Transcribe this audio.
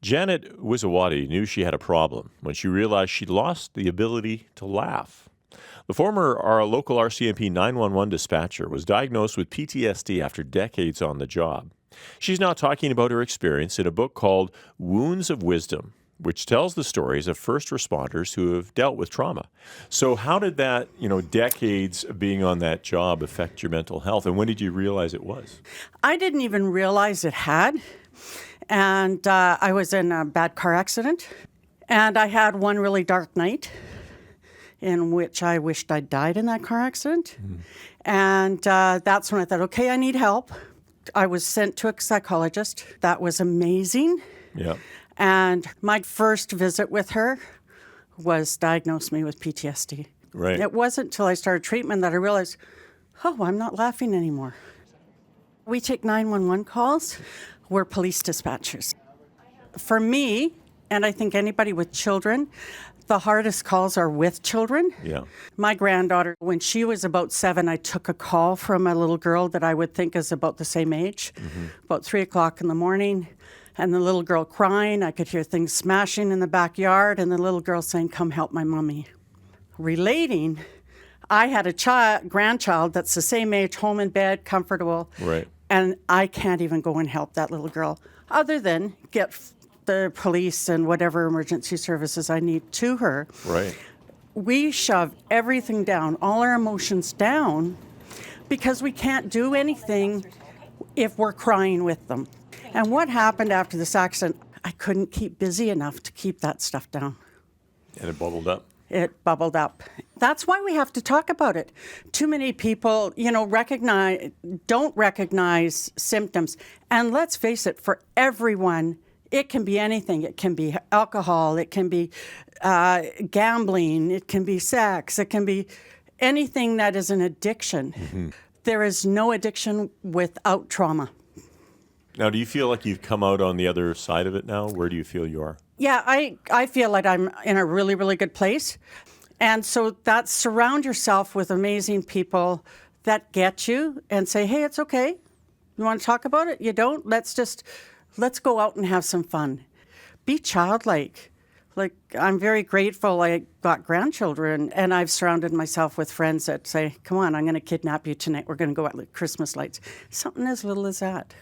Janet Wiszowaty knew she had a problem when she realized she'd lost the ability to laugh. The former local RCMP 911 dispatcher was diagnosed with PTSD after decades on the job. She's now talking about her experience in a book called Wounds of Wisdom, which tells the stories of first responders who have dealt with trauma. So how did that, decades of being on that job affect your mental health? And when did you realize it was? I didn't even realize it had. And I was in a bad car accident. And I had one really dark night in which I wished I'd died in that car accident. Mm-hmm. And that's when I thought, okay, I need help. I was sent to a psychologist. That was amazing. Yeah. And my first visit with her was diagnosed me with PTSD. Right. It wasn't until I started treatment that I realized, oh, I'm not laughing anymore. We take 911 calls. We're police dispatchers. For me, and I think anybody with children, the hardest calls are with children. Yeah. My granddaughter, when she was about 7, I took a call from a little girl that I would think is about the same age, about 3 o'clock in the morning. And the little girl crying, I could hear things smashing in the backyard, and the little girl saying, come help my mommy. Relating, I had a grandchild that's the same age, home in bed, comfortable. Right. And I can't even go and help that little girl, other than get the police and whatever emergency services I need to her. Right. We shove everything down, all our emotions down, because we can't do anything if we're crying with them. And what happened after this accident, I couldn't keep busy enough to keep that stuff down. And it bubbled up? It bubbled up. That's why we have to talk about it. Too many people, don't recognize symptoms. And let's face it, for everyone, it can be anything. It can be alcohol. It can be gambling. It can be sex. It can be anything that is an addiction. Mm-hmm. There is no addiction without trauma. Now, do you feel like you've come out on the other side of it now? Where do you feel you are? Yeah, I feel like I'm in a really, really good place. And so that's surround yourself with amazing people that get you and say, hey, it's okay. You want to talk about it? You don't? Let's go out and have some fun. Be childlike. Like, I'm very grateful I got grandchildren, and I've surrounded myself with friends that say, come on, I'm going to kidnap you tonight. We're going to go out like Christmas lights. Something as little as that.